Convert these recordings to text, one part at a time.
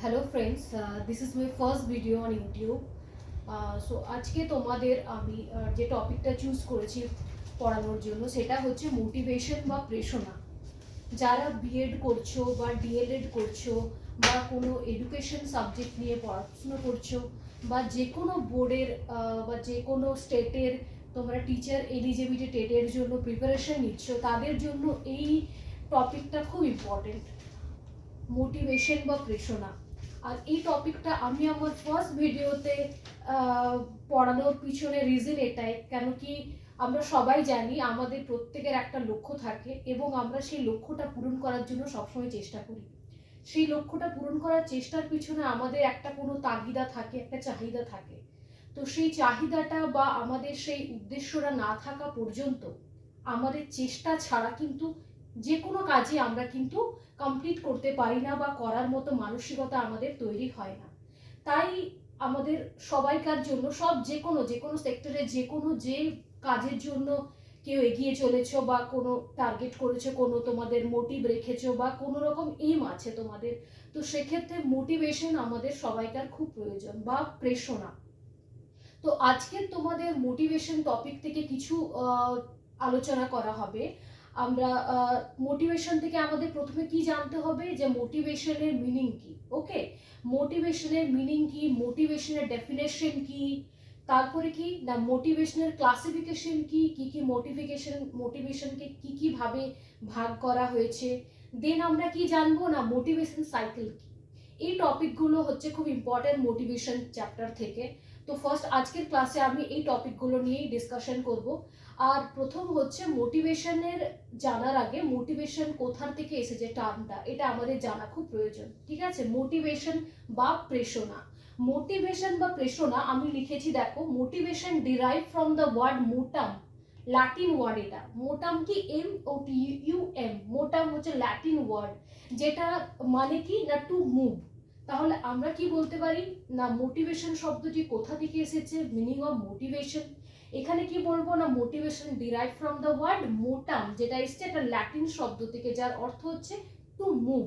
Hello friends, this is my first video on YouTube. So আজকে তোমাদের আমি যে টপিকটা চুজ করেছি পড়ানোর জন্য সেটা হচ্ছে মোটিভেশন বা প্রেরণা। যারা বিএড করছো বা ডিএলএড করছো বা কোনো এডুকেশন সাবজেক্ট নিয়ে পড়াশোনা করছো বা যে কোনো বোর্ডের বা যে কোনো স্টেটের তোমরা টিচার এলিজিবিলিটি টেটের জন্য প্রিপারেশন নিচ্ছ, তাদের জন্য এই টপিকটা খুব ইম্পর্টেন্ট, মোটিভেশন বা প্রেরণা। আর এই টপিকটা আমি আমার ফার্স্ট ভিডিওতে পড়ানোর পিছনে রিজন এটাই, কেন কি আমরা সবাই জানি আমাদের প্রত্যেকের একটা লক্ষ্য থাকে এবং আমরা সেই লক্ষ্যটা পূরণ করার জন্য সবসময় চেষ্টা করি। সেই লক্ষ্যটা পূরণ করার চেষ্টার পিছনে আমাদের একটা কোনো তাগিদা থাকে, একটা চাহিদা থাকে। তো সেই চাহিদাটা বা আমাদের সেই উদ্দেশ্যটা না থাকা পর্যন্ত আমাদের চেষ্টা ছাড়া কিন্তু যে কোনো কাজে আমরা কিন্তু কমপ্লিট করতে পারি না বা করার মতো মানসিকতা আমাদের তৈরি হয় না। তাই আমাদের সবাইকার জন্য যে কোনো সেক্টরে যে কাজের জন্য কেউ এগিয়ে চলেছো বা কোনো টার্গেট করেছো, কোনো তোমাদের মোটিভ রেখেছো বা কোনো রকম এইম আছে তোমাদের, তো সেক্ষেত্রে মোটিভেশন আমাদের সবাইকার খুব প্রয়োজন বা প্রেরণা। তো আজকে তোমাদের মোটিভেশন টপিক থেকে কিছু আলোচনা করা হবে। আমরা মোটিভেশন থেকে আমাদের প্রথমে কি জানতে হবে যে মোটিভেশনের মিনিং কি। ওকে, মোটিভেশনের মিনিং কি, মোটিভেশনের ডেফিনেশন কি, তারপরে কি না মোটিভেশনের ক্লাসিফিকেশন কি, কি কি মোটিভেশনকে কি কি ভাবে ভাগ করা হয়েছে। দেন আমরা কি জানবো না মোটিভেশন সাইকেল কি। এই টপিকগুলো হচ্ছে খুব ইম্পর্টেন্ট মোটিভেশন চ্যাপ্টার থেকে। তো ফার্স্ট আজকের ক্লাসে আমি এই টপিকগুলো নিয়েই ডিসকাশন করব। আর প্রথম হচ্ছে মোটিভেশনের জানার আগে মোটিভেশন কোথা থেকে এসেছে টার্মটা, এটা আমাদের জানা খুব প্রয়োজন। ঠিক আছে, মোটিভেশন বা প্রেরণা। মোটিভেশন বা প্রেরণা আমি লিখেছি, দেখো, motivation derive from the word motum, Latin word. এটা মোটাম কি MOTUM, মোটাম হচ্ছে ল্যাটিন ওয়ার্ড, যেটা মানে কি না টু মুভ। তাহলে আমরা কি বলতে পারি না মোটিভেশন শব্দটি কোথা থেকে এসেছে, মিনিং অফ মোটিভেশন। এখানে কি বলবো না motivation derive from the word motum, যেটা এসছে একটা ল্যাটিন শব্দ থেকে, যার অর্থ হচ্ছে টু মুভ।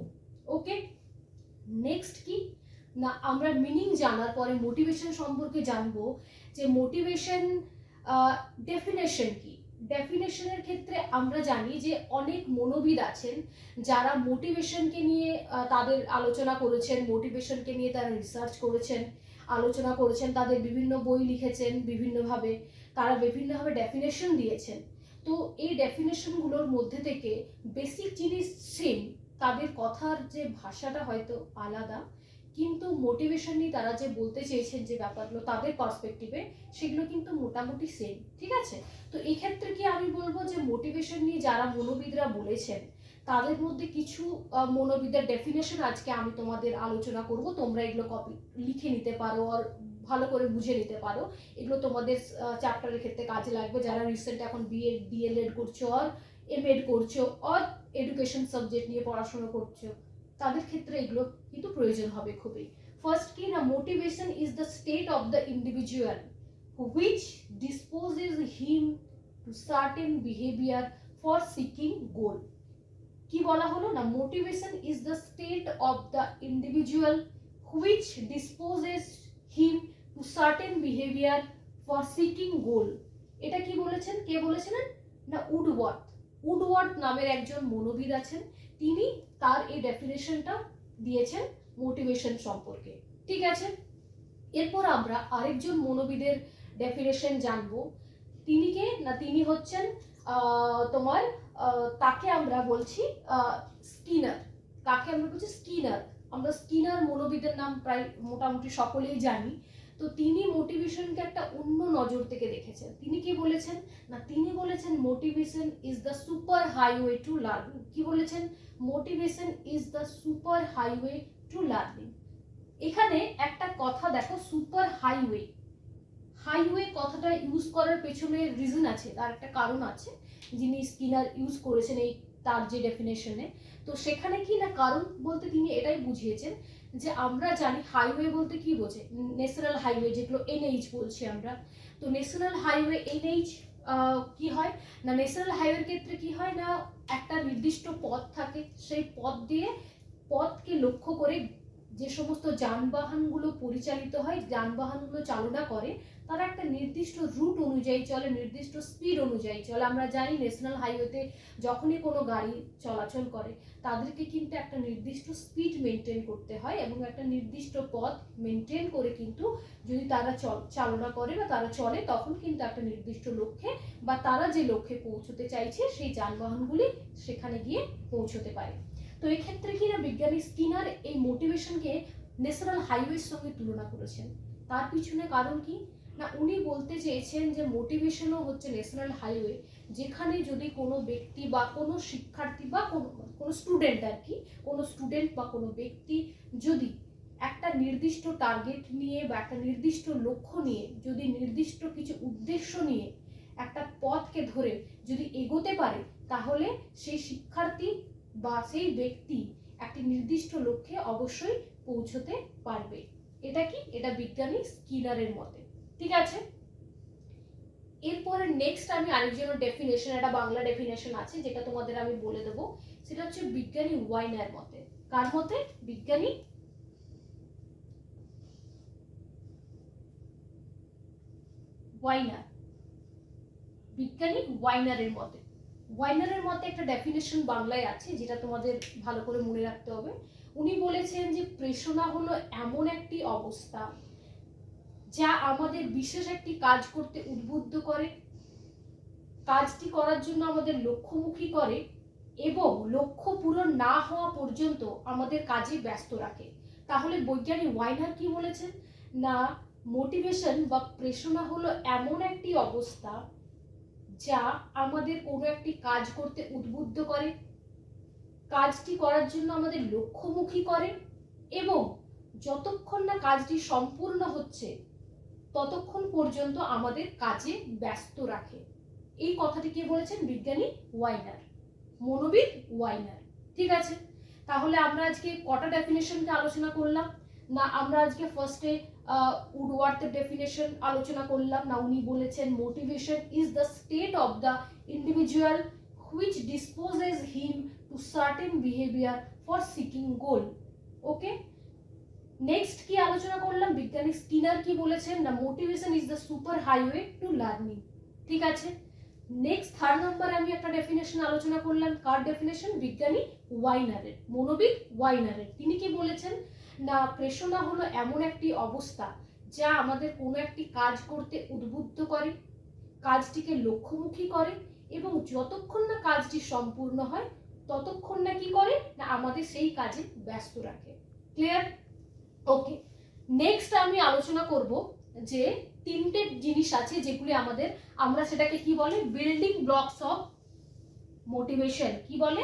ওকে, নেক্সট কি না আমরা মিনিং জানার পরে মোটিভেশন সম্পর্কে জানবো যে মোটিভেশন ডেফিনেশন কি। ডেফিনেশনের ক্ষেত্রে আমরা জানি যে অনেক মনোবিদ আছেন যারা মোটিভেশনকে নিয়ে তাদের আলোচনা করেছেন, মোটিভেশনকে নিয়ে তারা রিসার্চ করেছেন, আলোচনা করেছেন, তাদের বিভিন্ন বই লিখেছেন, বিভিন্নভাবে তারা বিভিন্নভাবে ডেফিনেশন দিয়েছেন। তো এই ডেফিনেশনগুলোর মধ্যে থেকে বেসিক জিনিস সেম, তাদের কথার যে ভাষাটা হয়তো আলাদা, কিন্তু মোটিভেশন নিয়ে তারা যে বলতে চেয়েছেন যে ব্যাপারগুলো তাদের পার্সপেক্টিভে, সেগুলো কিন্তু মোটামুটি সেম। ঠিক আছে, তো এই ক্ষেত্রে কি আমি বলবো যে মোটিভেশন নিয়ে যারা মনোবিদরা বলেছেন তাদের মধ্যে কিছু মনোবিদের ডেফিনেশন আজকে আমি তোমাদের আলোচনা করব। তোমরা এগুলো কপি লিখে নিতে পারো আর ভালো করে বুঝে নিতে পারো। এগুলো তোমাদের চ্যাপ্টারের ক্ষেত্রে কাজে লাগবে, যারা রিসেন্ট এখন বিএড ডিএলএড করছো আর এমএড করছো আর এডুকেশন সাবজেক্ট নিয়ে পড়াশোনা করছো, তাদের ক্ষেত্রে এগুলো কিন্তু প্রয়োজন হবে খুবই। ফার্স্ট কি না motivation is the state of the individual which disposes him to certain behavior for seeking goal। কি বলা হলো না motivation is the state of the individual which disposes him to certain behavior for seeking goal। এটা কি বলেছেন, কে বলেছেন না Woodworth নামের একজন মনোবিদ আছেন, তিনি তার এই ডেফিনেশনটা দিয়েছেন মোটিভেশন সম্পর্কে। ঠিক আছে, এরপর আমরা আরেকজন মনোবিদের ডেফিনেশন জানবো। তিনি কে না তিনি হচ্ছেন তোমার তাকে আমরা বলছি স্কিনার। কাকে আমরা বলছি স্কিনার। আমরা স্কিনার মনোবিদের নাম প্রায় মোটামুটি সকলেই জানি। তো তিনি মোটিভেশনকে একটা অন্য নজর থেকে দেখেছেন। তিনি কি বলেছেন না তিনি বলেছেন motivation is the super highway two learning. কি বলেছেন, motivation is the super highway two learning. এখানে একটা কথা দেখো, সুপার হাইওয়ে, হাইওয়ে কথাটা ইউজ করার পেছনে রিজন আছে, তার একটা কারণ আছে যিনি স্কিনার ইউজ করেছেন এই তার যে ডেফিনেশনে। তো সেখানে কি না কারণ বলতে তিনি এটাই বুঝিয়েছেন যে আমরা জানি হাইওয়ে বলতে কি বোঝে, ন্যাশনাল হাইওয়ে যেগুলো এনএইচ বলছি আমরা। তো ন্যাশনাল হাইওয়ে এনএইচ কি হয় না ন্যাশনাল হাইওয়ের ক্ষেত্রে কি হয় না একটা নির্দিষ্ট পথ থাকে, সেই পথ দিয়ে পথকে লক্ষ্য করে যে সমস্ত যানবাহনগুলো পরিচালিত হয়, যানবাহনগুলো চালনা করে, তারা একটা নির্দিষ্ট রুট অনুযায়ী চলে, নির্দিষ্ট স্পিড অনুযায়ী চলে। আমরা জানি ন্যাশনাল হাইওয়েতে যখনই কোনো গাড়ি চলাচল করে তাদেরকে কিন্তু একটা নির্দিষ্ট স্পিড মেনটেন করতে হয় এবং একটা নির্দিষ্ট পথ মেনটেন করে কিন্তু যদি তারা চালনা করে বা তারা চলে, তখন কিন্তু একটা নির্দিষ্ট লক্ষ্যে বা তারা যে লক্ষ্যে পৌঁছতে চাইছে সেই যানবাহনগুলি সেখানে গিয়ে পৌঁছতে পারে। তো এক্ষেত্রে কিনা বিজ্ঞানী স্কিনার এই মোটিভেশনকে ন্যাশনাল হাইওয়ের সঙ্গে তুলনা করেছেন। তার পিছনে কারণ কি না, উনি বলতে চেয়েছেন যে মোটিভেশনও হচ্ছে ন্যাশনাল হাইওয়ে, যেখানে যদি কোনো ব্যক্তি বা কোনো শিক্ষার্থী বা কোনো স্টুডেন্ট আর কি, কোনো স্টুডেন্ট বা কোনো ব্যক্তি যদি একটা নির্দিষ্ট টার্গেট নিয়ে বা একটা নির্দিষ্ট লক্ষ্য নিয়ে, যদি নির্দিষ্ট কিছু উদ্দেশ্য নিয়ে একটা পথকে ধরে যদি এগোতে পারে, তাহলে সেই শিক্ষার্থী বা সেই ব্যক্তি একটি নির্দিষ্ট লক্ষ্যে অবশ্যই পৌঁছতে পারবে। এটা কি, এটা বিজ্ঞানী স্কিনারের মতে। ঠিক আছে, এরপরে নেক্সট আমি আরেকজনের ডেফিনেশন, একটা বাংলা ডেফিনেশন আছে যেটা তোমাদের আমি বলে দেবো। সেটা হচ্ছে বিজ্ঞানী ওয়াইনার মতে। কার মতে? বিজ্ঞানী ওয়াইনার, বিজ্ঞানী ওয়াইনারের মতে। ওয়াইনারের মতে একটা ডেফিনেশন বাংলায় আছে যেটা তোমাদের ভালো করে মনে রাখতে হবে। উনি বলেছেন যে প্রেরণা হলো এমন একটি অবস্থা যা আমাদের বিশেষ একটি কাজ করতে উদ্বুদ্ধ করে, কাজটি করার জন্য আমাদের লক্ষ্যমুখী করে এবং লক্ষ্য পূরণ না হওয়া পর্যন্ত আমাদের কাজে ব্যস্ত রাখে। তাহলে বৈজ্ঞানিক ওয়াইনার কি বলেছেন না, মোটিভেশন বা প্রেরণা হলো এমন একটি অবস্থা যা আমাদের কোনো একটি কাজ করতে উদ্বুদ্ধ করে, কাজটি করার জন্য আমাদের লক্ষ্যমুখী করে এবং যতক্ষণ না কাজটি সম্পূর্ণ হচ্ছে ততক্ষণ পর্যন্ত আমাদের কাজে ব্যস্ত রাখে। এই কথাটি কে বলেছেন? বিজ্ঞানী ওয়াইনার, মনোবিদ ওয়াইনার। ঠিক আছে, তাহলে আমরা আজকে কটা ডেফিনেশনকে আলোচনা করলাম না? আমরা আজকে ফার্স্টে উডওয়ার্থের ডেফিনেশন আলোচনা করলাম না। উনি বলেছেন motivation is the state of the individual which disposes him to certain behavior for seeking goal. Okay, next কি আলোচনা করলাম? বিজ্ঞানী স্কিনার কি বলেছেন না, motivation is the super highway two learning. ঠিক আছে, নেক্সট থার্ড নম্বরে আমি একটা ডেফিনেশন আলোচনা করলাম। কার ডেফিনেশন? বিজ্ঞানী ওয়াইনারের, মনোবিদ ওয়াইনারের। তিনি কি বলেছেন না, প্রেরণা হলো এমন একটি অবস্থা যা আমাদের কোনো একটি কাজ করতে উদ্বুদ্ধ করে, কাজটিকে লক্ষ্যমুখী করে এবং যতক্ষণ না কাজটি সম্পূর্ণ হয় ততক্ষণ না কি করে না আমাদের সেই কাজে ব্যস্ত রাখে। ক্লিয়ার? ওকে, নেক্সট আমি আলোচনা করব যে তিনটে জিনিস আছে যেগুলি আমাদের, আমরা সেটাকে কি বলে, বিল্ডিং ব্লকস অফ মোটিভেশন। কি বলে?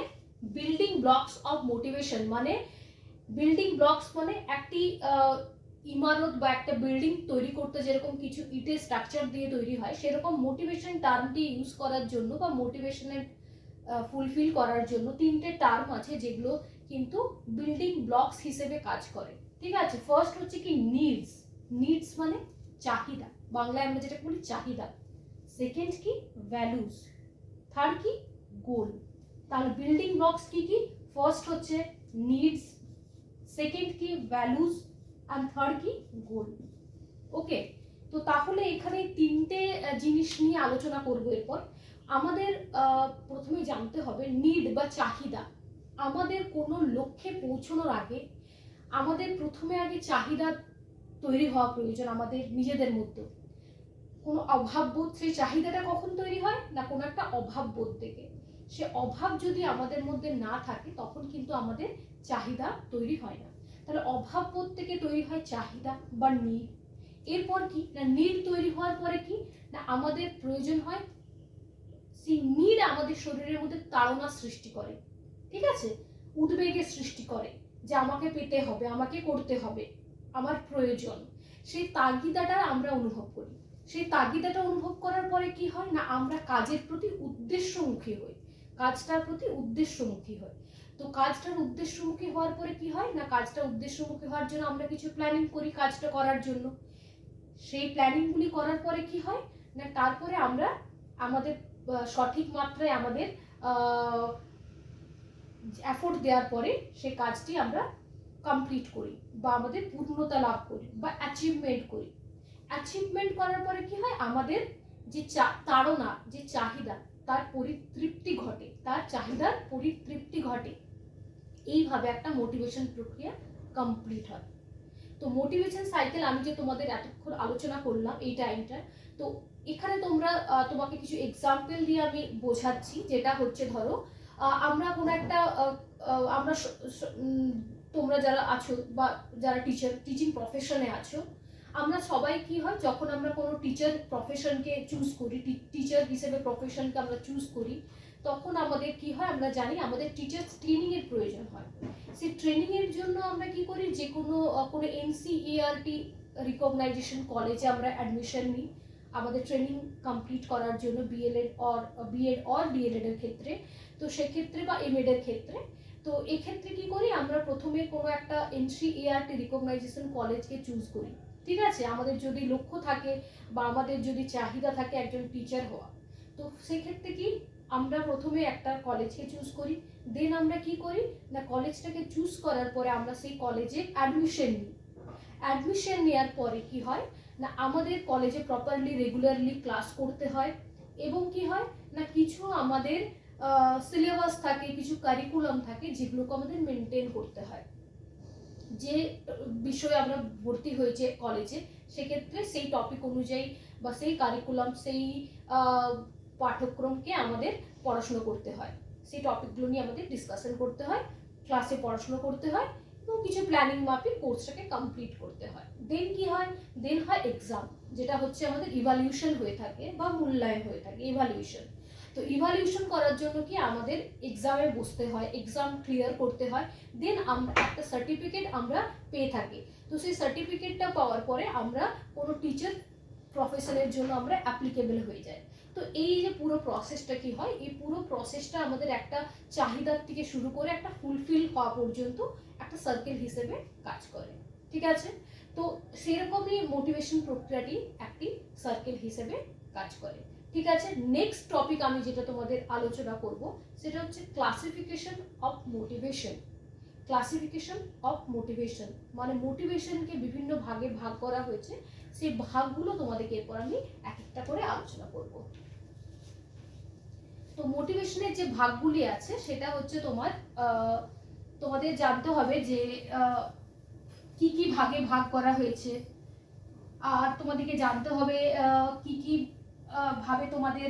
Building blocks of motivation. মানে বিল্ডিং ব্লকস মানে একটি ইমারত বা একটা বিল্ডিং তৈরি করতে যেরকম কিছু ইটের স্ট্রাকচার দিয়ে তৈরি হয়, সেরকম মোটিভেশন টার্মটি ইউজ করার জন্য বা মোটিভেশনের ফুলফিল করার জন্য তিনটে টার্ম আছে যেগুলো কিন্তু বিল্ডিং ব্লকস হিসেবে কাজ করে। ঠিক আছে, ফার্স্ট হচ্ছে কি নিডস। নিডস মানে চাহিদা, বাংলায় আমরা যেটা বলি চাহিদা। সেকেন্ড কি ভ্যালুস, থার্ড কি গোল। তাহলে বিল্ডিং ব্লকস কি কি? ফার্স্ট হচ্ছে নিডস, সেকেন্ড কি ভ্যালুস, আর থার্ড কি গোল। ওকে, তো তাহলে এখানে তিনটে জিনিস নিয়ে আলোচনা করব। এরপর আমাদের প্রথমে জানতে হবে নিড বা চাহিদা। আমাদের কোনো লক্ষ্যে পৌঁছানোর আগে আমাদের প্রথমে আগে চাহিদা তৈরি হওয়া প্রয়োজন আমাদের নিজেদের মধ্যে। কোনো অভাববোধ, সেই চাহিদাটা কখন তৈরি হয় না কোনো একটা অভাববোধ থেকে। সে অভাব যদি আমাদের মধ্যে না থাকে তখন কিন্তু আমাদের চাহিদা তৈরি হয় না। তাহলে অভাববোধ থেকে তৈরি হয় চাহিদা বা নিড। এরপর কি না নিড তৈরি হওয়ার পরে কি না আমাদের প্রয়োজন হয়, সেই নিড আমাদের শরীরের মধ্যে তাড়না সৃষ্টি করে। ঠিক আছে, উদ্বেগের সৃষ্টি করে যে আমাকে পেতে হবে, আমাকে করতে হবে, আমার প্রয়োজন। সেই তাগিদাটা আমরা অনুভব করি। সেই তাগিদাটা অনুভব করার পরে কি হয় না আমরা কাজের প্রতি উদ্দেশ্যমুখী হই, কাজটার প্রতি উদ্দেশ্যমুখী হই। তো কাজটার উদ্দেশ্যমুখী হওয়ার পরে কি হয় না কাজটা উদ্দেশ্যমুখী হওয়ার জন্য আমরা কিছু প্ল্যানিং করি কাজটা করার জন্য। সেই প্ল্যানিংগুলি করার পরে কি হয় না তারপরে আমরা আমাদের সঠিক মাত্রায় আমাদের এফোর্ট দেওয়ার পরে সেই কাজটি আমরা কমপ্লিট করি বা আমাদের পূর্ণতা লাভ করি বা অ্যাচিভমেন্ট করি। অ্যাচিভমেন্ট করার পরে কি হয়, আমাদের যে তাড়না, যে চাহিদা, তার পরিতৃপ্তি ঘটে, তার চাহিদার পরিতৃপ্তি ঘটে। এইভাবে একটা মোটিভেশন প্রক্রিয়া কমপ্লিট হয়। তো মোটিভেশন সাইকেল আমি যে তোমাদের এতক্ষণ আলোচনা করলাম এই টাইমটা, তো এখানে তোমাকে কিছু এক্সাম্পল দিয়ে আমি বোঝাচ্ছি। যেটা হচ্ছে ধরো আমরা কোনো একটা আমরা তোমরা যারা আছো বা যারা টিচিং প্রফেশনে আছো, আমরা সবাই কি হয়, যখন আমরা কোনো টিচার প্রফেশনকে চুজ করি, টিচার হিসেবে প্রফেশনকে আমরা চুজ করি, তখন আমাদের কি হয়, আমরা জানি আমাদের টিচার ট্রেনিং এর প্রয়োজন হয়। সেই ট্রেনিং এর জন্য আমরা কি করি, যে কোনো এনসিইআরটি রিকগনাইজেশন কলেজে আমরা অ্যাডমিশন নিই আমাদের ট্রেনিং কমপ্লিট করার জন্য, বিএড অর ডিএলএড এর ক্ষেত্রে। তো সেক্ষেত্রে বা এমএড এর ক্ষেত্রে, তো এক্ষেত্রে কি করি, আমরা প্রথমে কোনো একটা এনসিইআরটি রিকগনাইজেশন কলেজকে চুজ করি। ঠিক আছে, আমাদের যদি লক্ষ্য থাকে বা আমাদের যদি চাহিদা থাকে একজন টিচার হওয়া, তো সেক্ষেত্রে কি আমরা প্রথমে একটা কলেজকে চুজ করি। দেন আমরা কি করি না, কলেজটাকে চুজ করার পরে আমরা সেই কলেজে অ্যাডমিশন নিই। অ্যাডমিশন নেওয়ার পরে কি হয় না, আমাদের কলেজে প্রপারলি রেগুলারলি ক্লাস করতে হয়, এবং কি হয় না, কিছু আমাদের সিলেবাস থাকে, কিছু কারিকুলাম থাকে, যেগুলোকে আমাদের মেনটেন করতে হয়। যে বিষয়ে আমরা ভর্তি হয়েছে কলেজে, সেক্ষেত্রে সেই টপিক অনুযায়ী বা সেই কারিকুলাম, সেই পাঠ্যক্রমকে আমাদের পড়াশুনো করতে হয়। সেই টপিকগুলো নিয়ে আমাদের ডিসকাশন করতে হয়, ক্লাসে পড়াশুনো করতে হয়, এবং কিছু প্ল্যানিং মাফিক কোর্সটাকে কমপ্লিট করতে হয়। দেন কি হয়, দেন হয় এক্সাম, যেটা হচ্ছে আমাদের ইভালিউশন হয়ে থাকে বা মূল্যায়ন হয়ে থাকে, ইভালিউশন। তো ইভালিউশন করার জন্য কি আমাদের এক্সামে বসতে হয়, এক্সাম ক্লিয়ার করতে হয়। দেন আমরা একটা সার্টিফিকেট আমরা পেয়ে থাকি। তো সেই সার্টিফিকেটটা পাওয়ার পরে আমরা কোনো টিচার প্রফেশনের জন্য আমরা অ্যাপ্লিকেবল হয়ে যাই। তো এই যে পুরো প্রসেসটা কি হয়, এই পুরো প্রসেসটা আমাদের একটা চাহিদার থেকে শুরু করে একটা ফুলফিল হওয়া পর্যন্ত একটা সার্কেল হিসেবে কাজ করে। ঠিক আছে, তো সেরকমই মোটিভেশন প্রক্রিয়াটি একটি সার্কেল হিসেবে কাজ করে। ঠিক আছে, নেক্সট টপিক আমি যেটা তোমাদের আলোচনা করব, সেটা হচ্ছে classification of motivation. Classification of motivation মানে মোটিভেশনকে বিভিন্ন ভাগে ভাগ করা হয়েছে, সেই ভাগগুলো তোমাদেরকে এরপর আমি এক একটা করে আলোচনা করব। তো মোটিভেশনের যে ভাগগুলি আছে সেটা হচ্ছে তোমাদের জানতে হবে যে কি কি ভাগে ভাগ করা হয়েছে, আর তোমাদেরকে জানতে হবে কি কি ভাবে তোমাদের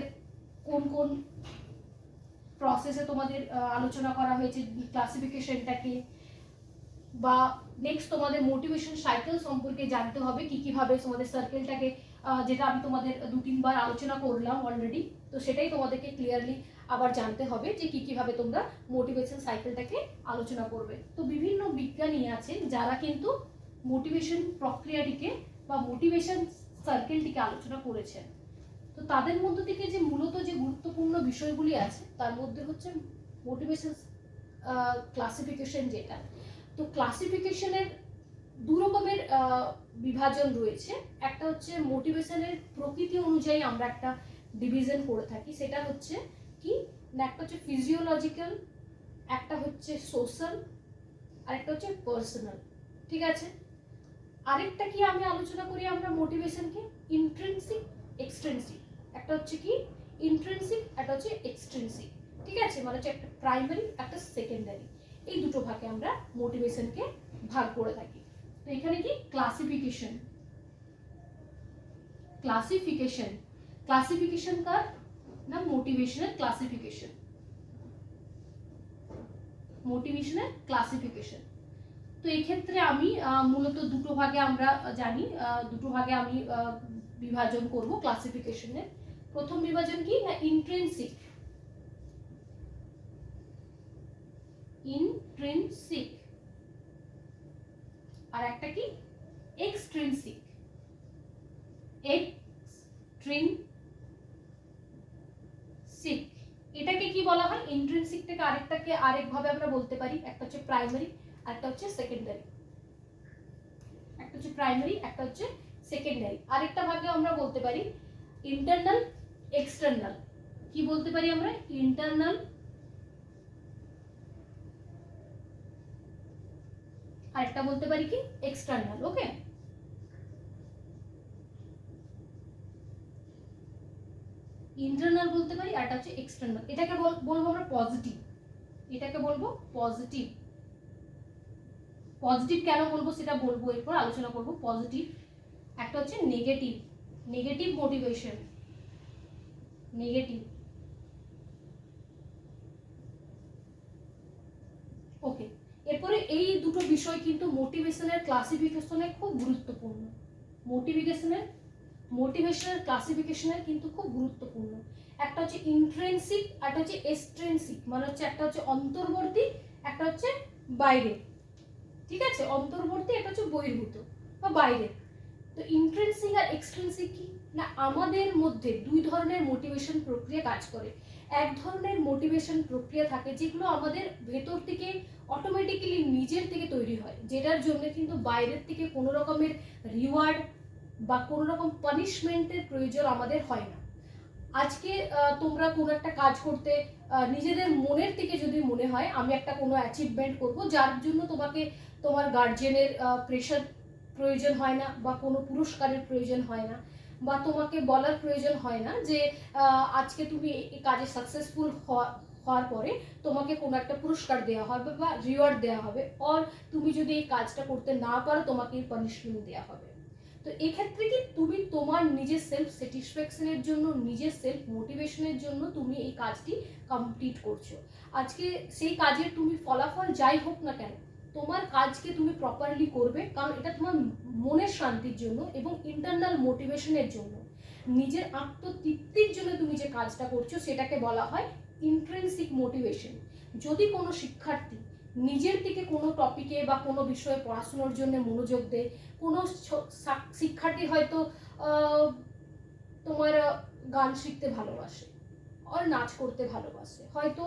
কোন কোন প্রসেসে তোমাদের আলোচনা করা হয়েছে ক্লাসিফিকেশনটাকে, বা নেক্সট তোমাদের মোটিভেশন সাইকেল সম্পর্কে জানতে হবে, কি কিভাবে তোমাদের সার্কেলটাকে, যেটা আমি তোমাদের 2-3 বার আলোচনা করলাম অলরেডি, তো সেটাই তোমাদেরকে ক্লিয়ারলি আবার জানতে হবে যে কি কিভাবে তোমরা মোটিভেশন সাইকেলটাকে আলোচনা করবে। তো বিভিন্ন বিজ্ঞানী আছেন যারা কিন্তু মোটিভেশন প্রক্রিয়াটিকে বা মোটিভেশন সার্কেলটিকে আলোচনা করেছেন। তো তাদের মধ্য থেকে যে মূলত যে গুরুত্বপূর্ণ বিষয়গুলি আছে তার মধ্যে হচ্ছে মোটিভেশন ক্লাসিফিকেশন যেটা। তো ক্লাসিফিকেশনের দু রকমের বিভাজন রয়েছে। একটা হচ্ছে মোটিভেশনের প্রকৃতি অনুযায়ী আমরা একটা ডিভিশন করে থাকি, সেটা হচ্ছে কি না, একটা হচ্ছে ফিজিওলজিক্যাল, একটা হচ্ছে সোশ্যাল, আর একটা হচ্ছে পার্সোনাল। ঠিক আছে, আরেকটা কি আমি আলোচনা করি আমরা মোটিভেশনকে, ইন্ট্রিনসিক, এক্সট্রিনসিক। একটা হচ্ছে কি ইন্ট্রিনসিক, একটা হচ্ছে এক্সট্রিনসিক। ঠিক আছে, মানে হচ্ছে একটা প্রাইমারি, একটা সেকেন্ডারি, এই দুটো ভাগে আমরা মোটিভেশনকে ভাগ করে থাকি। তো এখানে কি ক্লাসিফিকেশন, ক্লাসিফিকেশন ক্লাসিফিকেশন কার না, মোটিভেশনের ক্লাসিফিকেশন, মোটিভেশনের ক্লাসিফিকেশন। তো এই ক্ষেত্রে আমি মূলত দুটো ভাগে আমরা জানি, দুটো ভাগে আমি বিভাজন করব ক্লাসিফিকেশনের। প্রথম বিভাজন কি না, ইন্ট্রিনসিক, ইন্ট্রিনসিক, আর একটা কি এক্সট্রিনসিক, এক্সট্রিনসিক। এটাকে কি বলা হয়, ইন্ট্রিনসিকটাকে আরেকটাকে আরেকভাবে আমরা বলতে পারি, একটা হচ্ছে প্রাইমারি, একটা হচ্ছে সেকেন্ডারি। একটা হচ্ছে প্রাইমারি, একটা হচ্ছে সেকেন্ডারি। আরেকটা ভাগে আমরা বলতে পারি ইন্টারনাল, এক্সটার্নাল। কি বলতে পারি আমরা, ইন্টারনাল আর একটা বলতে পারি কি এক্সটার্নাল। ওকে, ইন্টারনাল বলতে পারি, আর এটা হচ্ছে এক্সটার্নাল। এটাকে বলবো আমরা পজিটিভ, এটাকে বলবো পজিটিভ। পজিটিভ কেন বলবো সেটা বলবো, এরপর আলোচনা করবো পজিটিভ। একটা হচ্ছে নেগেটিভ, নেগেটিভ মোটিভেশন, নেগেটিভ। ওকে, এরপরে এই দুটো বিষয় কিন্তু মোটিভেশনের ক্লাসিফিকেশনে খুব গুরুত্বপূর্ণ। মোটিভেশনের ক্লাসিফিকেশনে কিন্তু খুব গুরুত্বপূর্ণ। একটা হচ্ছে ইন্ট্রিনসিক, একটা হচ্ছে এক্সট্রিনসিক, মানে হচ্ছে একটা হচ্ছে অন্তর্বর্তী, একটা হচ্ছে বাইরে। ঠিক আছে, অন্তর্বর্তী, একটা হচ্ছে বহির্ভূত বা বাইরে। তো ইন্ট্রিনসিক আর এক্সট্রিনসিক কি না, আমাদের মধ্যে দুই ধরনের মোটিভেশন প্রক্রিয়া কাজ করে। এক ধরনের মোটিভেশন প্রক্রিয়া থাকে যেগুলো আমাদের ভেতর থেকে অটোমেটিক্যালি নিজের থেকে তৈরি হয়, যেটার জন্য কিন্তু বাইরের থেকে কোনো রকমের রিওয়ার্ড বা কোনো রকম পানিশমেন্টের প্রয়োজন আমাদের হয় না। আজকে তোমরা কোনো একটা কাজ করতে নিজেদের মনের থেকে যদি মনে হয় আমি একটা কোনো অ্যাচিভমেন্ট করব, যার জন্য তোমাকে তোমার গার্জেনের প্রেশার প্রয়োজন হয় না, বা কোনো পুরস্কারের প্রয়োজন হয় না, বা তোমাকে বলার প্রয়োজন হয় না যে আজকে তুমি এই কাজে সাকসেসফুল হওয়ার পরে তোমাকে কোনো একটা পুরস্কার দেওয়া হবে বা রিওয়ার্ড দেওয়া হবে, অর তুমি যদি এই কাজটা করতে না পারো তোমাকে পানিশমেন্ট দেওয়া হবে। তো এক্ষেত্রে কি তুমি তোমার নিজের সেলফ স্যাটিসফ্যাকশনের জন্য, নিজের সেলফ মোটিভেশনের জন্য তুমি এই কাজটি কমপ্লিট করছো। আজকে সেই কাজের তুমি ফলাফল যাই হোক না কেন, তোমার কাজকে তুমি প্রপারলি করবে, কারণ এটা তোমার মনের শান্তির জন্য এবং ইন্টারনাল মোটিভেশনের জন্য, নিজের আত্মতৃপ্তির জন্য তুমি যে কাজটা করছো সেটাকে বলা হয় ইন্ট্রিনসিক মোটিভেশন। যদি কোনো শিক্ষার্থী নিজের থেকে কোনো টপিকে বা কোনো বিষয়ে পড়াশোনার জন্য মনোযোগ দেয়, কোনো শিক্ষার্থী হয়তো তোমার গান শিখতে ভালোবাসে, আর নাচ করতে ভালোবাসে, হয়তো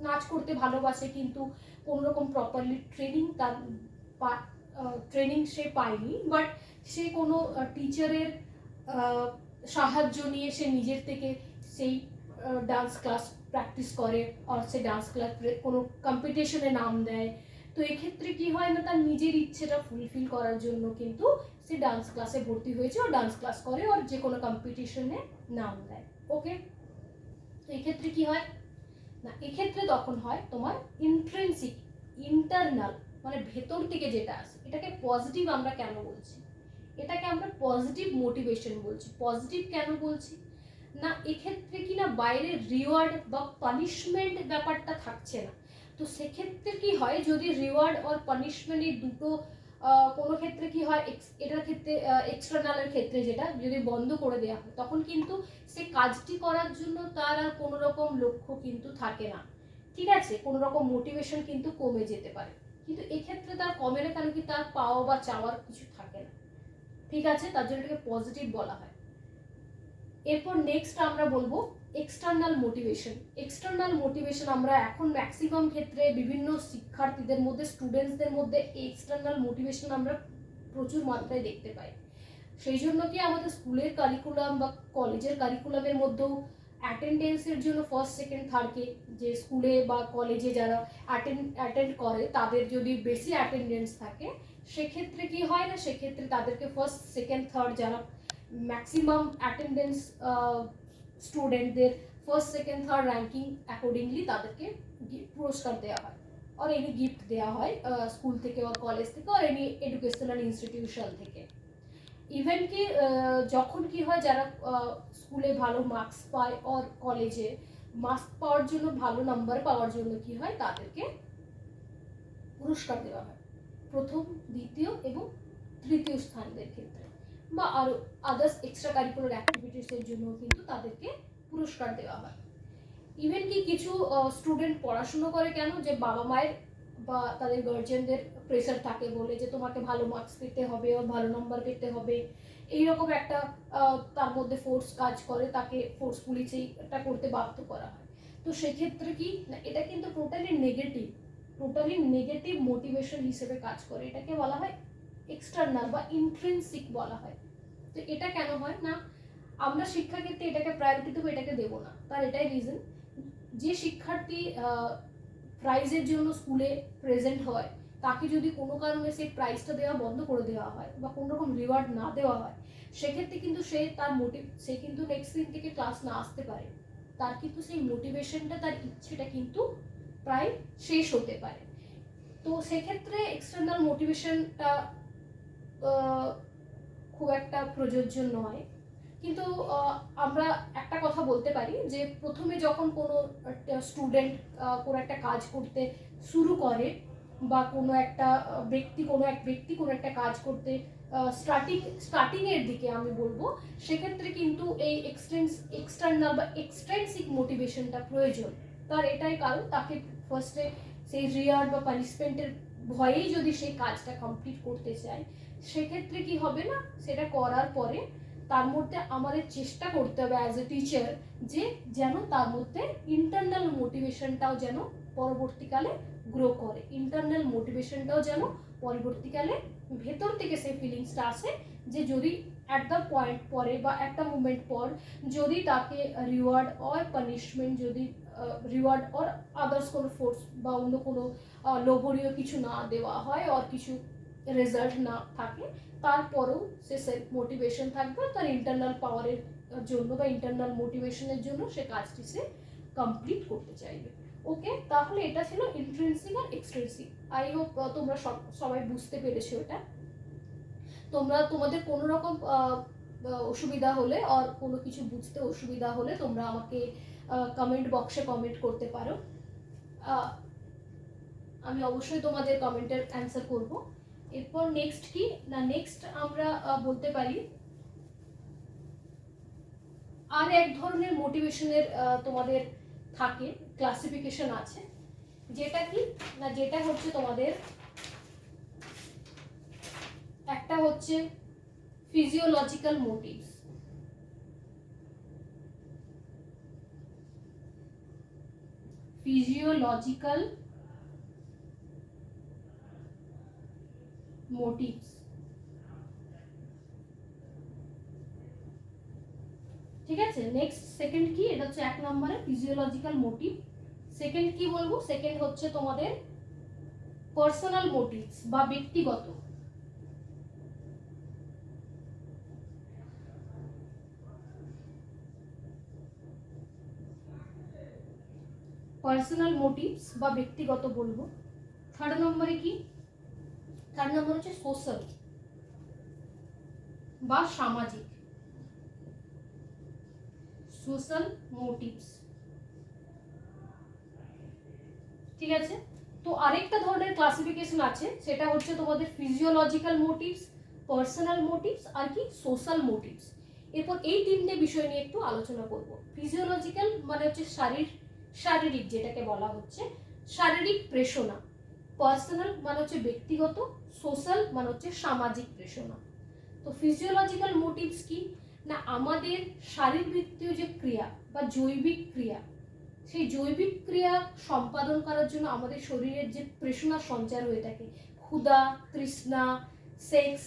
নাচ করতে ভালোবাসে কিন্তু কোনো রকম প্রপারলি ট্রেনিং সে পায়নি, বাট সে কোনো টিচারের সাহায্য নিয়ে সে নিজের থেকে সেই ডান্স ক্লাস প্র্যাকটিস করে, আর সে ডান্স ক্লাস কোনো কম্পিটিশনে নাম দেয়। তো এক্ষেত্রে কি হয় না, তার নিজের ইচ্ছেটা ফুলফিল করার জন্য কিন্তু সে ডান্স ক্লাসে ভর্তি হয়েছে, আর ডান্স ক্লাস করে, আর যে কোনো কম্পিটিশনে নাম দেয়। ওকে, তো এক্ষেত্রে কি হয় না, এক্ষেত্রে তখন হয় তোমার ইন্ট্রিনসিক, ইন্টারনাল, মানে ভেতর থেকে যেটা আসে। এটাকে পজিটিভ আমরা কেন বলছি, এটাকে আমরা পজিটিভ মোটিভেশন বলছি। পজিটিভ কেন বলছি না, এক্ষেত্রে কি না বাইরের রিওয়ার্ড বা পানিশমেন্ট ব্যাপারটা থাকছে না। তো সেক্ষেত্রে কি হয়, যদি রিওয়ার্ড আর পানিশমেন্ট এই দুটো কোনো ক্ষেত্রে কি হয়, এটার ক্ষেত্রে এক্সটার্নালের ক্ষেত্রে যেটা যদি বন্ধ করে দেওয়া হয়, তখন কিন্তু সে কাজটি করার জন্য তার আর কোনো রকম লক্ষ্য কিন্তু থাকে না। ঠিক আছে, কোনো রকম মোটিভেশন কিন্তু কমে যেতে পারে, কিন্তু এক্ষেত্রে তার কমে না, কেন কি তার পাওয়া বা চাওয়ার কিছু থাকে না। ঠিক আছে, তার জন্য এটাকে পজিটিভ বলা হয়। এরপর নেক্সট আমরা বলবো এক্সটার্নাল মোটিভেশন। এক্সটার্নাল মোটিভেশন আমরা এখন ম্যাক্সিমাম ক্ষেত্রে বিভিন্ন শিক্ষার্থীদের মধ্যে, স্টুডেন্টসদের মধ্যে এক্সটার্নাল মোটিভেশন আমরা প্রচুর মাত্রায় দেখতে পাই। সেই জন্য কি আমাদের স্কুলের কারিকুলাম বা কলেজের কারিকুলামের মধ্যেও অ্যাটেন্ডেন্সের জন্য ফার্স্ট সেকেন্ড থার্ডকে, যে স্কুলে বা কলেজে যারা অ্যাটেন্ড করে তাদের যদি বেশি অ্যাটেন্ডেন্স থাকে, সেক্ষেত্রে কি হয় না, সেক্ষেত্রে তাদেরকে ফার্স্ট সেকেন্ড থার্ড যারা ম্যাক্সিমাম অ্যাটেন্ডেন্স স্টুডেন্টদের first second third ranking accordingly তাদেরকে পুরস্কার দেওয়া হয়, আর এনি গিফট দেওয়া হয় স্কুল থেকে বা কলেজ থেকে, আর এনি এডুকেশনাল ইনস্টিটিউশন থেকে। ইভেন কি যখন কি হয়, যারা স্কুলে ভালো মার্কস পায় আর কলেজে মার্কস পাওয়ার জন্য, ভালো নাম্বার পাওয়ার জন্য কি হয়, তাদেরকে পুরস্কার দেওয়া হয় প্রথম, দ্বিতীয় এবং তৃতীয় স্থানদের ক্ষেত্রে, বা আরও আদার্স এক্সট্রা কারিকুলার অ্যাক্টিভিটিসের জন্য কিন্তু তাদেরকে পুরস্কার দেওয়া হয়। ইভেন কি কিছু স্টুডেন্ট পড়াশুনো করে কেন, যে বাবা মায়ের বা তাদের গার্জেনদের প্রেশার থাকে বলে, যে তোমাকে ভালো মার্কস পেতে হবে, ও ভালো নম্বর পেতে হবে, এইরকম একটা তার মধ্যে ফোর্স কাজ করে, তাকে ফোর্সফুলি সেইটা করতে বাধ্য করা হয়। তো সেক্ষেত্রে কি না, এটা কিন্তু টোটালি নেগেটিভ মোটিভেশন হিসেবে কাজ করে। এটাকে বলা হয় এক্সটার্নাল বা ইন্ট্রিনসিক বলা হয়। তো এটা কেন হয় না, আমরা শিক্ষাক্ষেত্রে এটাকে প্রায়োরিটি দেবো, এটাকে দেবো না, তার এটাই রিজন, যে শিক্ষার্থী প্রাইজের জন্য স্কুলে প্রেজেন্ট হয় তাকে যদি কোনো কারণে সেই প্রাইজটা দেওয়া বন্ধ করে দেওয়া হয় বা কোনো রকম রিওয়ার্ড না দেওয়া হয়, সেক্ষেত্রে কিন্তু সে কিন্তু নেক্সট দিন থেকে ক্লাস না আসতে পারে। তার কিন্তু সেই মোটিভেশনটা, তার ইচ্ছেটা কিন্তু প্রায় শেষ হতে পারে। তো সেক্ষেত্রে এক্সটার্নাল মোটিভেশনটা খুব একটা প্রযোজ্য নয়। কিন্তু আমরা একটা কথা বলতে পারি যে প্রথমে যখন কোনো স্টুডেন্ট কোনো একটা কাজ করতে শুরু করে বা কোনো এক ব্যক্তি কোনো একটা কাজ করতে স্টার্টিংয়ের দিকে আমি বলবো, সেক্ষেত্রে কিন্তু এই এক্সটার্নাল বা এক্সট্রিনসিক মোটিভেশনটা প্রয়োজন। তার এটাই কারণ, তাকে ফার্স্টে সেই রিওয়ার্ড বা পানিশমেন্টের ভয়েই যদি সেই কাজটা কমপ্লিট করতে চায়, সেক্ষেত্রে কি হবে না, সেটা করার পরে তার মধ্যে আমাদের চেষ্টা করতে হবে অ্যাজ এ টিচার যে যেন তার মধ্যে ইন্টারনাল মোটিভেশনটাও যেন পরবর্তীকালে গ্রো করে, ইন্টারনাল মোটিভেশনটাও যেন পরবর্তীকালে ভেতর থেকে সেই ফিলিংসটা আসে যে যদি অ্যাট দ্য পয়েন্ট পরে বা একটা মুভমেন্ট পর যদি তাকে রিওয়ার্ড অর পানিশমেন্ট, যদি রিওয়ার্ড অর আদার্স কোনো ফোর্স বা অন্য কোনো লোভনীয় কিছু না দেওয়া হয় আর কিছু রেজাল্ট না থাকে, তারপরেও সে সেলফ মোটিভেশন থাকবে, তার ইন্টারনাল পাওয়ারের জন্য বা ইন্টারনাল মোটিভেশনের জন্য সে কাজটি সে কমপ্লিট করতে চাইবে। ওকে, তাহলে এটা ছিল ইন্ট্রিনসিক আর এক্সট্রিনসিক। আই হোপ তোমরা সবাই বুঝতে পেরেছো এটা। তোমাদের কোনো রকম অসুবিধা হলে আর কোনো কিছু বুঝতে অসুবিধা হলে তোমরা আমাকে কমেন্ট বক্সে কমেন্ট করতে পারো। আমি অবশ্যই তোমাদের কমেন্টের অ্যান্সার করব। এরপর নেক্সট কি না, নেক্সট আমরা বলতে পারি আর এক ধরনের মোটিভেশনের তোমাদের থাকে, ক্লাসিফিকেশন আছে, যেটা কি না, যেটা হচ্ছে তোমাদের একটা হচ্ছে ফিজিওলজিক্যাল মোটিভস। ফিজিওলজিক্যাল মোটিভস, ঠিক আছে। নেক্সট সেকেন্ড কি, এটা হচ্ছে এক নম্বরে ফিজিওলজিক্যাল মোটিভ। সেকেন্ড কি বলবো, সেকেন্ড হচ্ছে তোমাদের পার্সোনাল মোটিভস বা ব্যক্তিগত। পার্সোনাল মোটিভস বা ব্যক্তিগত বলবো। থার্ড নম্বরে কি, থার্ড নম্বর হচ্ছে সোশ্যাল বা সামাজিক, সোশ্যাল মোটিভস, ঠিক আছে। তো আরেকটা ধরনের ক্লাসিফিকেশন আছে, সেটা হচ্ছে তোমাদের ফিজিওলজিক্যাল মোটিভস, পার্সোনাল মোটিভস আর কি সোশ্যাল মোটিভস। এরপর এই তিনটে বিষয় নিয়ে একটু আলোচনা করব। ফিজিওলজিক্যাল মানে হচ্ছে শারীরিক, যেটাকে বলা হচ্ছে শারীরিক প্রেরণা। পার্সোনাল মানে হচ্ছে ব্যক্তিগত, সোশ্যাল মানে হচ্ছে সামাজিক প্রেরণা। তো ফিজিওলজিক্যাল মোটিভস কি না, আমাদের শারীরবৃত্তীয় যে ক্রিয়া বা জৈবিক ক্রিয়া, সেই জৈবিক ক্রিয়া সম্পাদন করার জন্য আমাদের শরীরের যে প্রেরণা সঞ্চার হয়ে থাকে, ক্ষুধা, তৃষ্ণা, সেক্স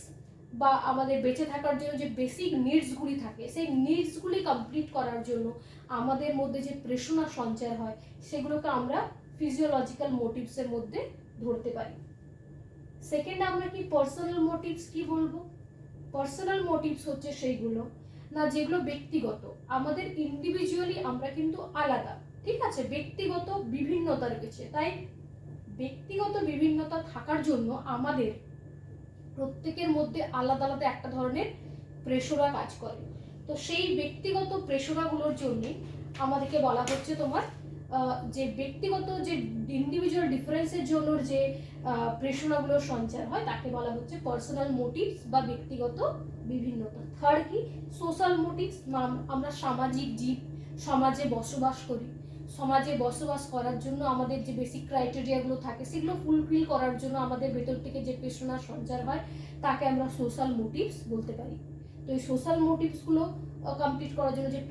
বা আমাদের বেঁচে থাকার জন্য যে বেসিক নিডসগুলি থাকে, সেই নিডসগুলি কমপ্লিট করার জন্য আমাদের মধ্যে যে প্রেরণা সঞ্চার হয়, সেগুলোকে আমরা ফিজিওলজিক্যাল মোটিভসের মধ্যে ধরতে পারি। সেকেন্ড আমরা কি পার্সোনাল মোটিভস কি বলবো। পার্সোনাল মোটিভস হচ্ছে সেইগুলো না যেগুলো ব্যক্তিগত, আমাদের ইন্ডিভিজুয়ালি আমরা কিন্তু আলাদা, ঠিক আছে, ব্যক্তিগত বিভিন্নতা রয়েছে। তাই ব্যক্তিগত বিভিন্নতা থাকার জন্য আমাদের প্রত্যেকের মধ্যে আলাদা আলাদা একটা ধরনের প্রেরণা কাজ করে। তো সেই ব্যক্তিগত প্রেরণাগুলোর জন্য আমাদেরকে বলা হচ্ছে তোমার যে ব্যক্তিগত যে ইন্ডিভিজুয়াল ডিফারেন্সের জন্য যে প্রেরণাগুলোর সঞ্চার হয়, তাকে বলা হচ্ছে পার্সোনাল মোটিভস বা ব্যক্তিগত বিভিন্নতা। থার্ড কি, সোশ্যাল মোটিভস। আমরা সামাজিক জীব, সমাজে বসবাস করি, সমাজে বসবাস করার জন্য আমাদের যে বেসিক ক্রাইটেরিয়াগুলো থাকে, সেগুলো ফুলফিল করার জন্য আমাদের ভেতর থেকে যে প্রেরণা সঞ্চার হয়, তাকে আমরা সোশ্যাল মোটিভস বলতে পারি। তো এই সোশ্যাল মোটিভসগুলো কমপ্লিট করার জন্য যে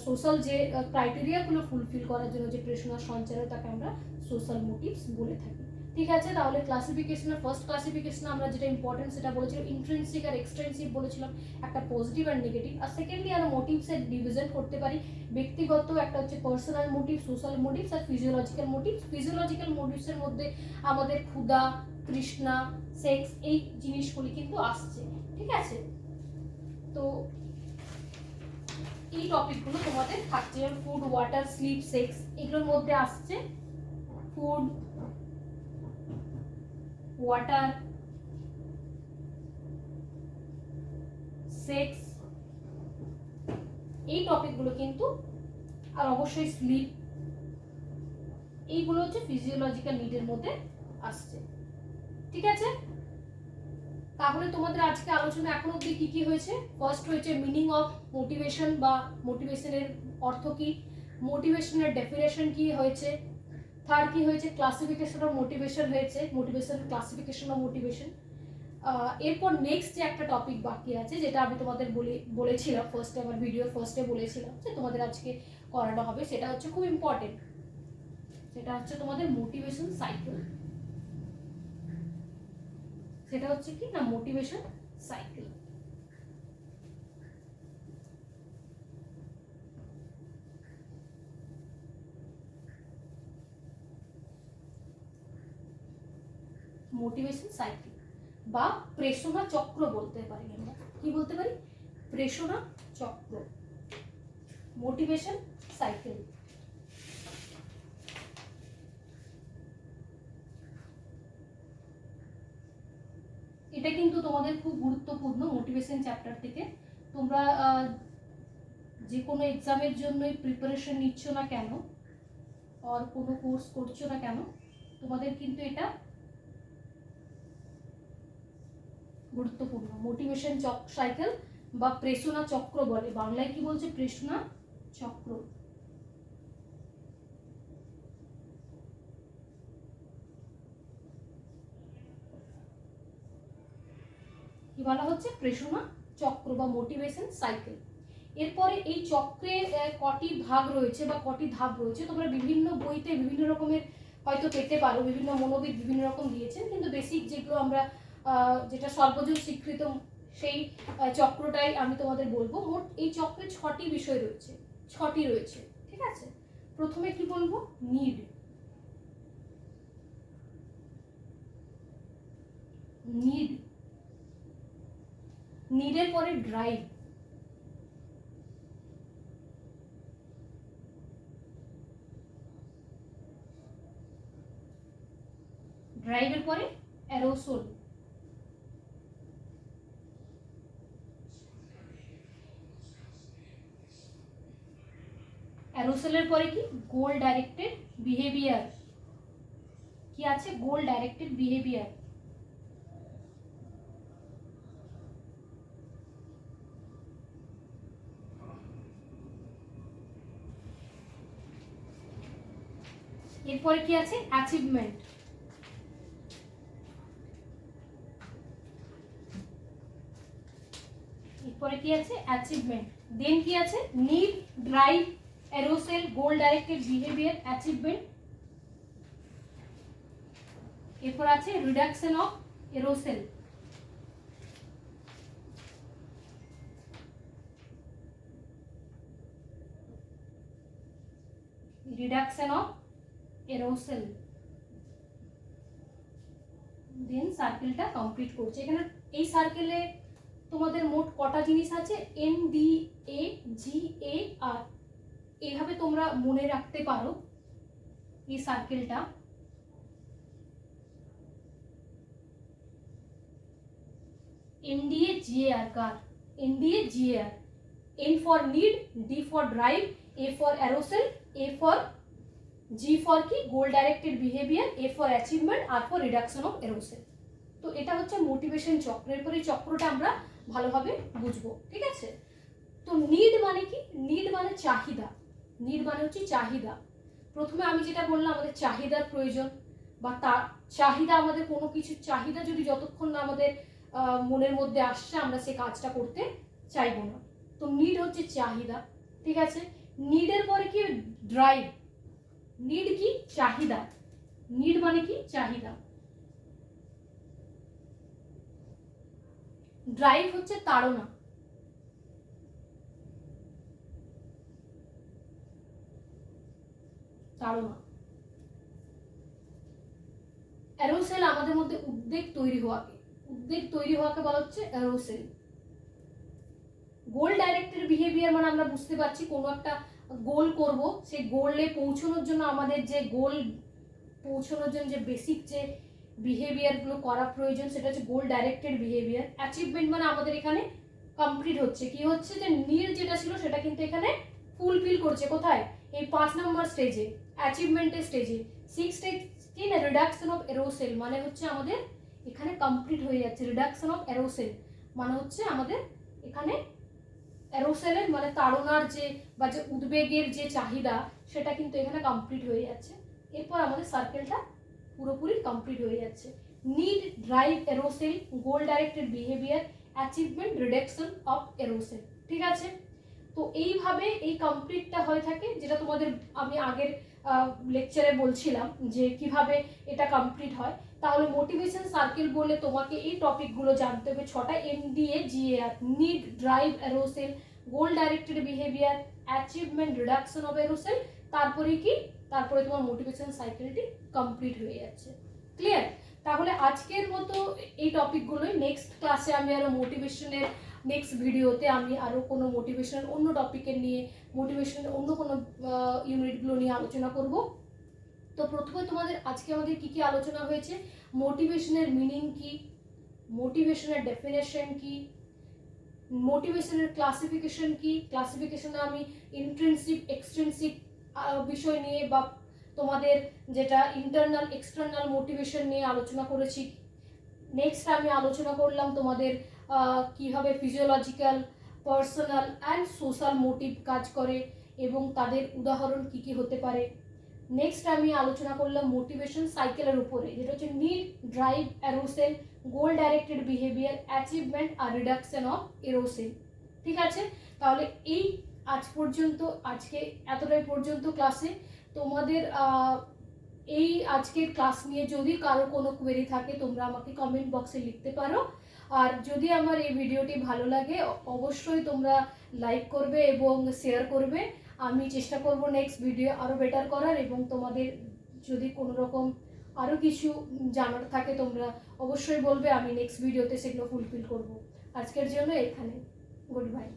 সোশ্যাল যে ক্রাইটেরিয়াগুলো ফুলফিল করার জন্য যে প্রেরণা সঞ্চার হয়, তাকে আমরা সোশ্যাল মোটিভস বলে থাকি, ঠিক আছে। তাহলে ক্লাসিফিকেশনের ফার্স্ট ক্লাসিফিকেশন আমরা যেটা ইম্পর্টেন্ট সেটা বলেছিলাম ইন্ট্রিনসিক আর এক্সট্রিনসিক বলেছিলাম, একটা পজিটিভ আর নেগেটিভ। আর সেকেন্ডলি আমরা মোটিভসের ডিভিশন করতে পারি, ব্যক্তিগত একটা হচ্ছে পার্সোনাল মোটিভ, সোশ্যাল মোটিভস আর ফিজিওলজিক্যাল মোটিভস। ফিজিওলজিক্যাল মোটিভসের মধ্যে আমাদের ক্ষুধা, তৃষ্ণা, সেক্স, এই জিনিসগুলি কিন্তু আসছে, ঠিক আছে। তো এই টপিকগুলো তোমাদের থাকছে, যেমন ফুড, ওয়াটার, স্লিপ, সেক্স, এগুলোর মধ্যে আসছে ফুড, ওয়াটার, সেক্স, এই টপিকগুলো কিন্তু, আর অবশ্যই স্লিপ, এইগুলো হচ্ছে ফিজিওলজিক্যাল নিডের মধ্যে আসছে, ঠিক আছে। তাহলে তোমাদের আজকে আলোচনা এখন অবধি কি কি হয়েছে? ফার্স্ট হয়েছে মিনিং অফ মোটিভেশন বা মোটিভেশনের অর্থ কি, মোটিভেশনের ডেফিনেশন কি হয়েছে, থার্ড কি হয়েছে ক্লাসিফিকেশন অফ মোটিভেশন হয়েছে, মোটিভেশন ক্লাসিফিকেশন অফ মোটিভেশন। এরপর নেক্সট যে একটা টপিক বাকি আছে, যেটা আমি তোমাদের বলেছিলাম ফার্স্টে, আমার ভিডিওর ফার্স্টে বলেছিলাম যে তোমাদের আজকে করানো হবে, সেটা হচ্ছে খুব ইম্পর্টেন্ট, সেটা হচ্ছে তোমাদের মোটিভেশন সাইকেল। সেটা হচ্ছে কি না, মোটিভেশন সাইকেল। মোটিভেশন সাইকেল বা প্রেরণা চক্র বলতে পারি আমরা, কি বলতে পারি? প্রেরণা চক্র, মোটিভেশন সাইকেল। এটা কিন্তু তোমাদের খুব গুরুত্বপূর্ণ মোটিভেশন চ্যাপ্টার থেকে। তোমরা যে কোনো এক্সামের জন্যই প্রিপারেশন নিচ্ছ না কেন, আর কোনো কোর্স করছো না কেন, তোমাদের কিন্তু এটা গুরুত্বপূর্ণ। মোটিভেশন সাইকেল বা প্রেরণা চক্র বলে, বাংলায় কি বলছে? প্রেরণা চক্র। কি বলা হচ্ছে? প্রেরণা চক্র বা মোটিভেশন সাইকেল। এরপরে এই চক্রের কটি ভাগ রয়েছে বা কটি ধাপ রয়েছে, তোমরা বিভিন্ন বইতে বিভিন্ন রকমের হয়তো পেতে পারো, বিভিন্ন মনোবিদ বিভিন্ন রকম দিয়েছেন, কিন্তু বেসিক যেগুলো আমরা যেটা সর্বজন স্বীকৃত সেই চক্রটাই আমি তোমাদের বলবো। মোট এই চক্রে ছটি বিষয় রয়েছে, ছটি রয়েছে, ঠিক আছে। প্রথমে কি বলবো? নিড। নিড, নিডের পরে ড্রাইভ, ড্রাইভের পরে অ্যারোসোল, অ্যারোসোলের পরে কি? Goal directed behaviour. কি আছে? গোল ডাইরেক্টেড বিহেভিয়ার। এরপরে কি আছে? অ্যাচিভমেন্ট। এরপরে কি আছে? অ্যাচিভমেন্ট। দেন কি আছে? Need, drive, arousal, goal directed behaviour, achievement. এরপর আছে reduction of arousal. Reduction of arousal. Then সার্কেলটা কমপ্লিট করছে। এখানে এই সার্কেলে তোমাদের মোট কটা জিনিস আছে? NDAGAR, এইভাবে তোমরা মনে রাখতে পারো এই সার্কেলটা। NDAGAR, car? NDAGAR। N for need, D for drive, A for arousal, A for G for কি? Goal directed behaviour, A for achievement, R for reduction of arousal। তো এটা হচ্ছে মোটিভেশন চক্রের পরে চক্রটা আমরা ভালোভাবে বুঝবো, ঠিক আছে। তো নিড মানে কি? নিড মানে চাহিদা। নিড মানে হচ্ছে চাহিদা। প্রথমে আমি যেটা বললাম, আমাদের চাহিদার প্রয়োজন বা তার চাহিদা, আমাদের কোনো কিছু চাহিদা যদি যতক্ষণ না আমাদের মনের মধ্যে আসছে, আমরা সে কাজটা করতে চাইবো না। তো নিড হচ্ছে চাহিদা, ঠিক আছে। নিডের পরে কি? ড্রাইভ। নিড কি? চাহিদা। নিড মানে কি? চাহিদা। ড্রাইভ হচ্ছে তাড়না। তাড়না। অ্যারোসেল আমাদের মধ্যে উদ্বেগ তৈরি হওয়াকে বলা হচ্ছে অ্যারোসেল। গোল ডাইরেক্টেড বিহেভিয়ার মানে আমরা বুঝতে পারছি কোনো একটা গোল করব, সেই গোলে পৌঁছানোর জন্য আমাদের যে বেসিক যে বিহেভিয়ারগুলো করা প্রয়োজন সেটা হচ্ছে গোল ডাইরেক্টেড বিহেভিয়ার। অ্যাচিভমেন্ট মানে আমাদের এখানে কমপ্লিট হচ্ছে, কি হচ্ছে যে নীড যেটা ছিল সেটা কিন্তু এখানে ফুলফিল করছে। কোথায়? এই 5 নম্বর স্টেজে, অ্যাচিভমেন্টের স্টেজে। 6 স্টেজ কি না, রিডাকশন অফ এরোসেল মানে হচ্ছে আমাদের এখানে কমপ্লিট হয়ে যাচ্ছে। রিডাকশন অফ এরোসেল মানে হচ্ছে আমাদের এখানে এরোসেলের মানে তাড়নার যে বা যে উদ্বেগের যে চাহিদা সেটা কিন্তু এখানে কমপ্লিট হয়ে যাচ্ছে। এরপর আমাদের সার্কেলটা পুরোপুরি কমপ্লিট হয়ে যাচ্ছে। Need, drive, aerosol, goal directed behaviour, achievement, reduction of aerosol. ঠিক আছে, তো এইভাবে এই কমপ্লিটটা হয়ে থাকে, যেটা তোমাদের আমি আগের লেকচারে বলছিলাম যে কিভাবে এটা কমপ্লিট হয়। তাহলে মোটিভেশন সার্কেল বলে তোমাকে এই টপিকগুলো জানতে হবে, 6টা NDA-GAR: need, drive, aerosol, goal directed behaviour, achievement, reduction of aerosol. তারপরে কি? তারপরে তোমার মোটিভেশন সাইকেলটি কমপ্লিট হয়ে যাচ্ছে। ক্লিয়ার? তাহলে আজকের মতো এই টপিকগুলোই, নেক্সট ক্লাসে আমি আরো মোটিভেশনের নেক্সট ভিডিওতে আমি আরো কোনো মোটিভেশনের অন্য টপিকের নিয়ে, মোটিভেশনের অন্য কোনো ইউনিটগুলো নিয়ে আলোচনা করব। তো প্রথমে তোমাদের আজকে আমাদের কি কি আলোচনা হয়েছে, মোটিভেশনের মিনিং কি, মোটিভেশনের ডেফিনেশন কি, মোটিভেশনের ক্লাসিফিকেশন কি, ক্লাসিফিকেশনে আমি ইন্ট্রিনসিক এক্সট্রিনসিক বিষয় নিয়ে বা তোমাদের যেটা ইন্টারনাল এক্সটার্নাল মোটিভেশন নিয়ে আলোচনা করেছি। নেক্সট আমি আলোচনা করলাম তোমাদের কিভাবে physiological, personal and social motive কাজ করে এবং তাদের উদাহরণ কি কি হতে পারে। নেক্সট আমি আলোচনা করলাম মোটিভেশন সাইকেলের উপরে, যেটা হচ্ছে need, drive, aerosol, goal directed behaviour, achievement আর রিডাকশন অফ এরোসেল। ঠিক আছে, তাহলে এই আজ পর্যন্ত, আজকে এতটাই পর্যন্ত ক্লাসে। তোমাদের এই আজকের ক্লাস নিয়ে যদি কারো কোনো কোয়েরি থাকে তোমরা আমাকে কমেন্ট বক্সে লিখতে পারো। আর যদি আমার এই ভিডিওটি ভালো লাগে অবশ্যই তোমরা লাইক করবে এবং শেয়ার করবে। আমি চেষ্টা করব নেক্সট ভিডিও আরও বেটার করার, এবং তোমাদের যদি কোনো রকম আরও কিছু জানার থাকে তোমরা অবশ্যই বলবে, আমি নেক্সট ভিডিওতে সেগুলো ফুলফিল করব। আজকের জন্য এখানে, গুড বাই।